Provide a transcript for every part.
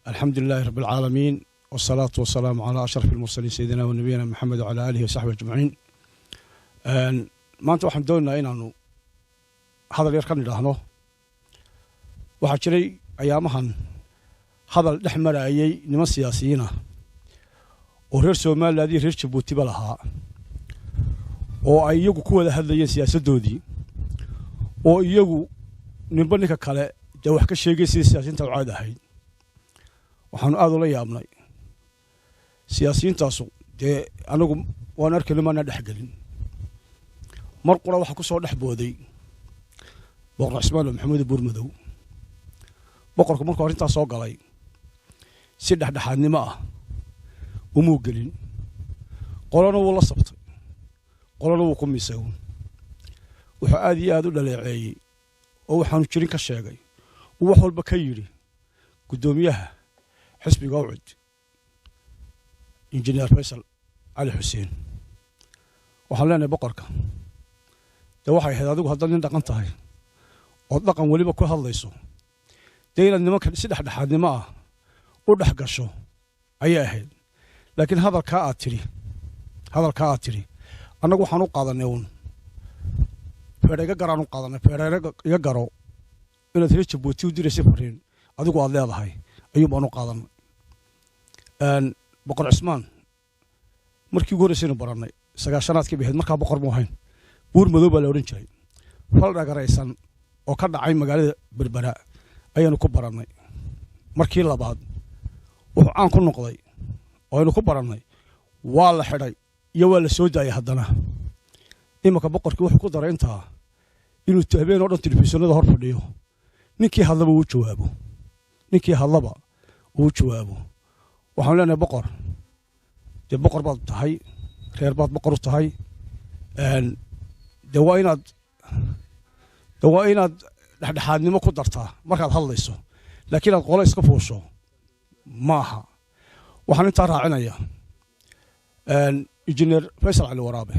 الحمد لله رب العالمين والصلاة والسلام على أشرف المرسلين سيدنا ونبينا محمد وعلى آله وصحبه أجمعين. ما أنت واحد دولنا إنه هذا اللي يركن لهنو وحشري أيامهن هذا الأحمر أيي نما سياسيين ورسوا ما الذي رش بوتي بلها وأيجو كوا هذا السياسة دودي وأيجو نبنيك كلا جوح كشيء سياسيين توعده هاي waxaan aad ula yaabnay siyaasiyiintaasu anagu waan arkay lama dhaxgalin mar qura waxa ku soo dhaxbooday boqor Ismail Maxamed Buurmadow boqorku markuu arintaas soo galay si dhaxdhaxaadnimo ah uma gelin qolana wuu la sabtay qolana wuu ku miisay wuxuu aad iyo aad u dhaleeceeyay oo waxaanu jirin ka sheegay wax walba ka yiri gudoomiyaha حسبي قاعد إنجنير فيصل علي حسين وحلنا بقرك ده واحد هذا هذا دقن تاعي ودقن ولي بكو هالليسو دينا إنه ما كان سيد حد ما ودح قشوا أي أهل لكن هذا الكاتري أنا جو حنو قاضي نيون فريق قرانو قاضي فريق يقرأ إن تريش بوتي ودير سفرين أدو قاضي هذا هاي أيوب أنا قاضي بقر عثمان مركي يقول سينو براني سقاشنات كبيهد مركا بقر موهين Buurmadow baa la oran jiray fal dhagaraysan oo ka dhacay magaalada Berbera ayanu ku baranay markii labaad wuxuu aan ku noqday oo aynu ku baranay waa la xidhay iyo waa la soo daayay haddana imaka boqorkii wuxuu ku daray intaa inuu habeen oo dhan telefishinada hor fadhiyo ninkii hadlaba uu jawaabo waxaan leenahay boqor baad tahay reer baad boqor u tahay de waa inaad dhaxdhaxaadnimo ku dartaa markaad hadlayso laakiin aad qolo iska fuusho maaha waxaan intaa raacinaya injineer Faysal Cali Waraabe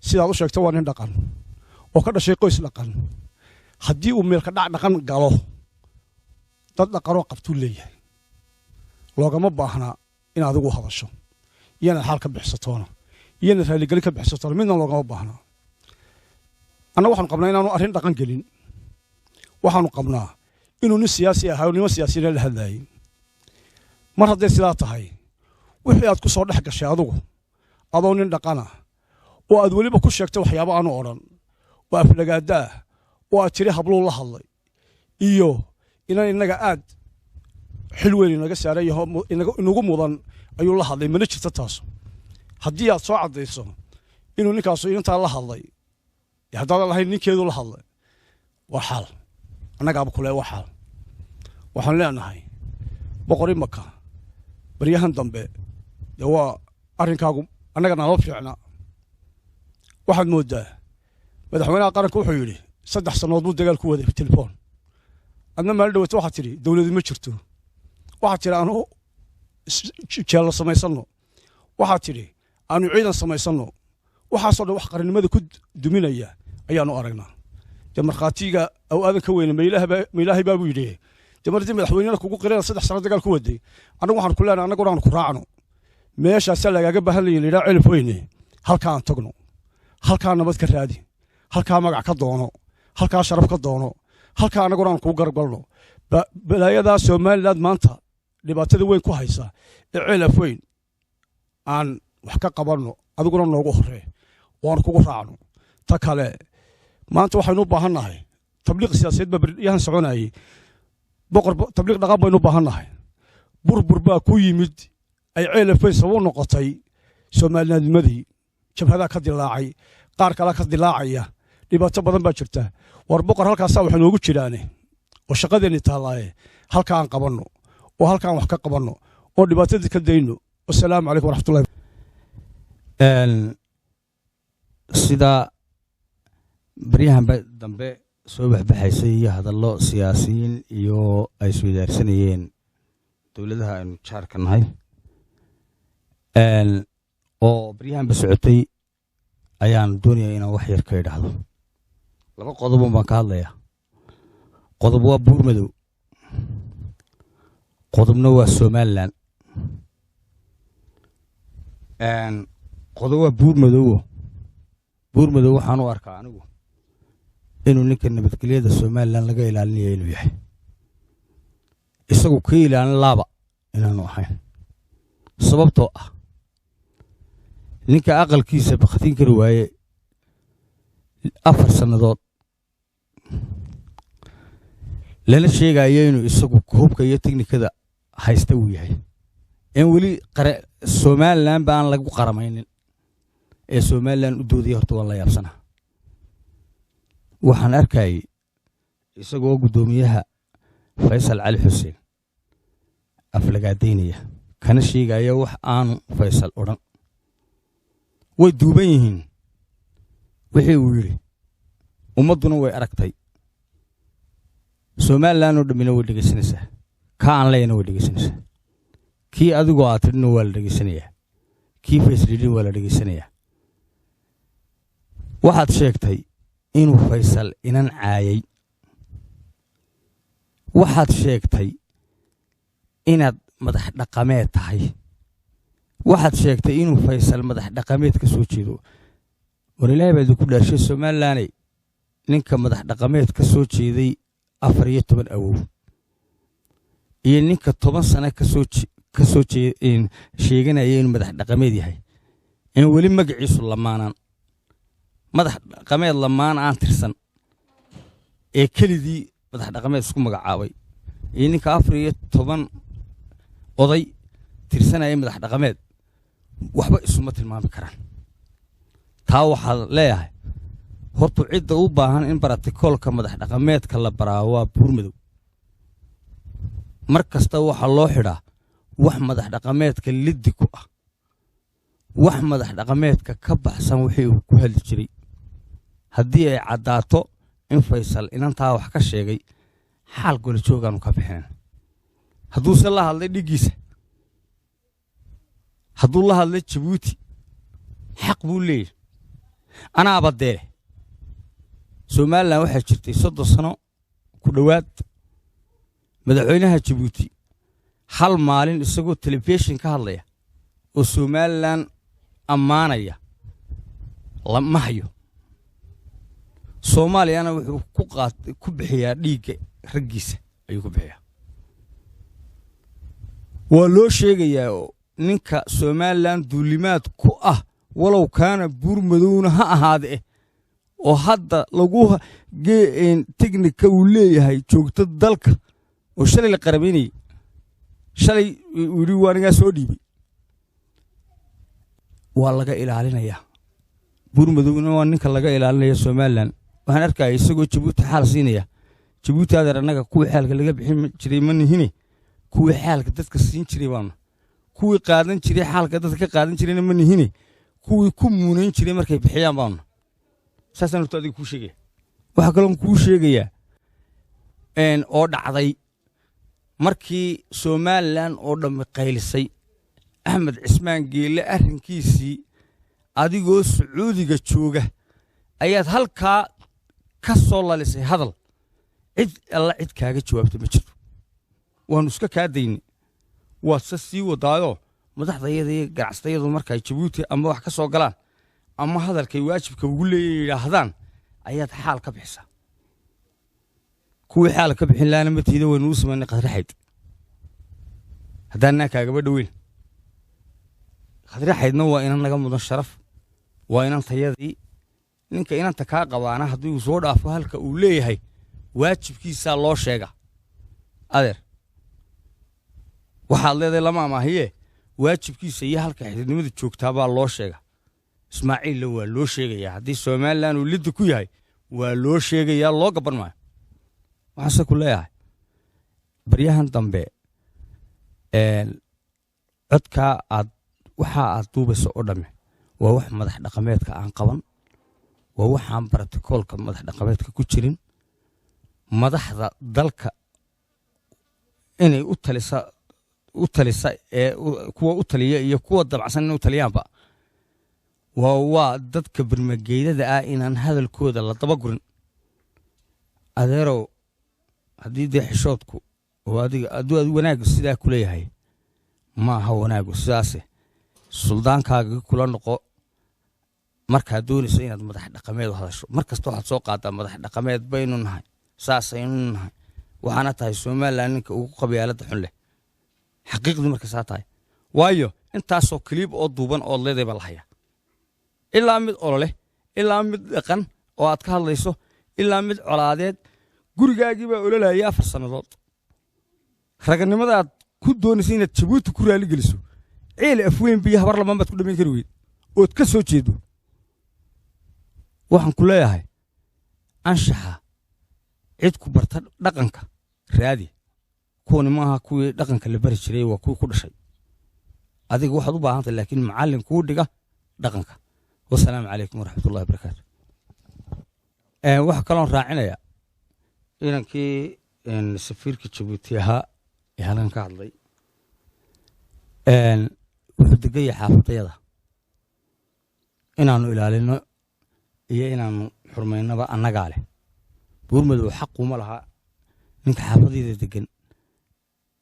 sidaad u sheegtay waa nin dhaqan oo ka dhashay qoys dhaqan haddii uu meel ka dhaqan galo dad dhaqanoo qabtuu leeyahay loogama baahna in adigu hadasho iyana xal ka bixsatoona iyana raaligelin ka bixsatoona midna loogama baahna أنا waxaan qabnaa inaanu arin dhaqan gelin waxaanu qabnaa inuu nin siyaasi ah oo siyaasiyiin la hadlayay mar haddii sidaa tahay wixii aad ku soo dhex gashay adigu adoo nin dhaqan ah oo aad waliba ku sheegtay waxyaabo aanu oran oo aflagaada oo aad tiri hablo la hadlay iyo inaan inaga aad xil weyn inaga saaray inagu mudan ayuu la hadlay mana jirto taas haddii aad soo cadayso inuu ninkaas inta la hadlay هذا الله ينكيد الله الله وحال أنا قابل كله وحال وحال لنا هاي بقري مكة بريهان دمبه جوا أرين كاغم أنا قلنا نوفي عنا واحد مودة بدأ حوالي قارن كل حيولي صدق سنوات بود قال كوه في التليفون أنا ما لدوت واحد تري دولة ما شرته واحد تري أنا شال السماء يصنو واحد تري أنا عيدا السماء يصنو وحصل واحد قرن ماذا كد دمينيا أيانو أرجنا تمر خاتيجا أو هذا كوين ميلاه بابو يديه تمر زي مدحويننا كوكو قرينا صدق سنة قال كودي أنا واحد كلنا أنا قرآن كرعنو ماشى أسأل يا جب هل اللي راعي الفويني هل كان تقنو هل كان نبض كرادي هل كان مقع كضونو هل كان شرف كضونو هل كان أنا قرآن كوكو قربلو بلا يدا سومال لاد مانتا اللي بتدوين كويسة العيلة فوين عن وحكا قبرنو هذا قرآن نوجه وأنا كوكو رعنو تكاله ما أنت واحد نوبه هناي تبليغ سياسات ببريان سعوناي بقر تبليغ نقابة نوبه هناي بربا كوي مد أي عيلة في سوون نقطي سومالنا المذي شوف هذا كذي لاعي قارك لا كذي لاعية اللي بتبضن بشرته وربقر هالك سوى حنو قلت شلاني وشقدني تلاعي هل كان قبرنه وهل كان وحكا قبرنه واللي بتدي كدينه والسلام عليكم ورحمة الله. sida baryahan dambe soo baxbaxaysay hadallo siyaasiyiin iyo ay isweydaarsanayeen dawladaha aynu jaarka nahay oo baryahan ba socotay ayaan doonayaa inaan wax yar ka idhaahdo laba qodob baan ka hadlayaa qodob waa Buurmadow qodobna waa Somaliland qodob waa buurmadow waxaan u arkaa anigu inuu ninka nabadgelyada Somaliland laga ilaalinayo inuu yahay isagu ka ilaalin laaba inaanu ahayn sababtoo ah ninka aqalkiisa baqtin kari waaye 4 sanadood lana sheegayo inuu isagu hubka iyo tiknikada haysta uu yahay in wali Somaliland baan lagu qaramaynin ee Somaliland u doodiyay horta waa la yaabsana waxaan arkay isagoo gudoomiyaha Faysal Ali Xuseen aflagaadeynaya kana sheegaya wax aanu Faysal oran way duuban yihiin wixii uu yiri ummaduna way aragtay Somaliland oo dhamina way dhageysanaysaa ka aan leeyna way dhageysanaysaa kii adigoo aad tidhina waa la dhageysanayaa kii Faysal waa la dhageysanayaa waxaad sheegtay inuu Faysal inan caayay waxaad sheegtay inaad madax dhaqameed tahay waxaad sheegtay inuu Faysal madax dhaqameed ka soo jeedo warilaahay baad ku dhaashay Somaliland ninka madax dhaqameed ka soo jeeday 14 awow iyo ninka 10 sano ka soo jeedin sheeganaya inuu madax dhaqameed yahay in wali magaciisu lamaanaan madax dhaqameed lamaan aan tirsan ee kelidii madax dhaqameed isku magacaabay iyo ninka 14 oday tirsanaya madax dhaqameed waxba isuma tilmaami karaan taa waxa leeyahay horta cidda u baahan in baratikolka madax dhaqameedka la baraa waa buurmadow markasta waxa loo xidhaa wax madax dhaqameedka liddi ku ah wax madax dhaqameedka ka baxsan wixii uu ku heli jiray haddii ay cadaato in Faysal inantaa wax ka sheegay xaal gol joogan ka bixin hadduu se la hadlay dhigiisa hadduu la hadlay Djibouti xaq buu leeyahay ana abadee Somaliland waxa jirtay 30 sano ku dhawaad madaxweynaha Djibouti hal maalin isagoo television ka hadlaya oo Somaliland amaanaya lama hayo Soomaaliyana wuxuu ku bixiyaa dhiigga raggiisa ayuu ku bixiyaa waa loo sheegayaa ninka Somaliland duulimaad ku ah walow kaana buurmadowna ha ahaade oo hadda lagu tiknika uu leeyahay joogto dalka oo shalay la qarabeynay shalay wiri waaniga soo dhiibay waa laga ilaalinayaa buurmadowna waa ninka laga ilaalinayo Somaliland waxaan arkay isagoo Djibouti xaal siinaya Djibouti adeer anaga kuwa xaalka laga bixin jiray ma nihine kuwa xaalka dadka siin jiray baan kuwa qaadan jiray xaalka dadka qaadan jirayna ma nihine kuwa ku muunayn jiray markay bixiyaan baan saasan u taadi ku sheegay waxa kale oo ku sheegaya oo dhacday markii Somaliland oo dham qaylisay Ahmed Cismaan Geele arrinkiisii adigoo Sacuudiga jooga ayaad halka ka soo lalisay hadal cid kaaga jawaabtay ma jirto waanu iska kaadayn waa sii wadaayo madaxdayada iyo ganacsatayadu markay Djibouti ama wax ka soo galaan ama hadalkay waajibka ugu leeyahay ayaad xaal ka bixisa kuwii xaal ka bixin laana matiida waynu u sameynay qadraxayd hadana kaaga badhaweyn qadraxaydna waa inaan naga mudan sharaf waa inaan tayadii ninka inanta ka qabaana haddii uu soo dhaafo halka uu leeyahay waajibkiisa loo sheega adeer waxa leedahay lama amaahiye waajibkiisa iyo halka xididnimada joogtaa baa loo sheega Ismaaciil waa loo sheegaya haddii Somaliland uu lid ku yahay waa loo sheegaya loo gaban maayo waxa ku leeyahay baryahan dambe codka waxa duubayso oo dhame waa wax madax dhaqameedka aan qaban waa waxaan baratikolka madax dhaqameedka ku jirin madaxda dalka inay u talisa kuwa u taliya iyo kuwa dabacsan inay u taliyaanba waa dadka barmageydada ah inaan hadalkooda la daba gurin adeerow haddii xishoodku وهذه أدوات وناق سيدا كلها هي ما هو وناق سياسي سلطان كاغ كل نقو marka doonayso inaad madax dhaqameed u hadasho markasta waxaad soo qaadaa madax dhaqameed baynu nahay saasaynu nahay waxaana tahay Soomaaliland ninka ugu qabyaalada xun leh xaqiiqdu marka saa tahay waayo intaasoo clip oo duuban oo leeday baa la hayaa ilaa mid olole ilaa mid dhaqan oo aad ka hadlayso ilaa mid colaadeed gurigaagii baa ololaya 4 sanadood raganimada aad ku doonayso inaad Jabuuti ku raali geliso ceel afweyn biyo habar lama bad ku dhameyn kari weyd oo ka soo jeedo waxaan ku leeyahay anshaxa cid ku barta dhaqanka raadi kuwani maaha kuwii dhaqanka la bari jiray waa kuwii ku dhashay adiga waxaad u baahan tahay laakiin macallin kuu dhiga dhaqanka wassalaamu calaykum waraxmatullaahi wabarakaatu waxa kaloon raacinaya inankii safiirka Jabuuti ahaa ee halkan ka hadlay wuxuu degay xaafadayada inaanu ilaalino iyo inaanu xurmaynaba annaga leh buurmadu xaq uma laha ninka xaafadayda degan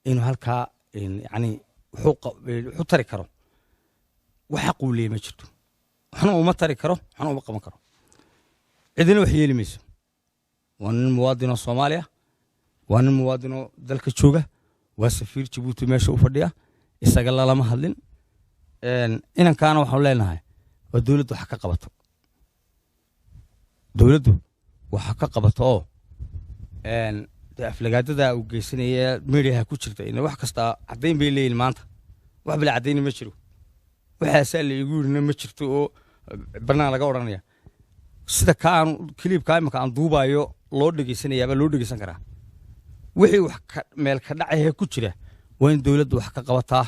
inuu halka yani wuxuu tari karo wax xaq u leeyahay ma jirto waxna uma tari karo waxna uma qaban karo cidina wax yeeli mayso waa nin muwaadin Soomaaliya waa nin muwaadin dalka jooga waa safiir Jabuuti meesha u fadhiya isaga lama hadlin inankaana waxaan leenahay waa dawladdu wax ka qabato dawladdu wax ka qabato oo aflagaadada uu geysanaya meediyaha ku jirta in wax kasta cadeyn bay leeyeen maanta wax bila cadeyn ma jiro waxa saal igu yirina ma jirto oo barnaamij laga oranaya sida kaan clipka imka aan duubayo loo dhageysanaya loo dhageysan karaa wixii wax meel ka dhacay ku jira waa in dawladdu wax ka qabataa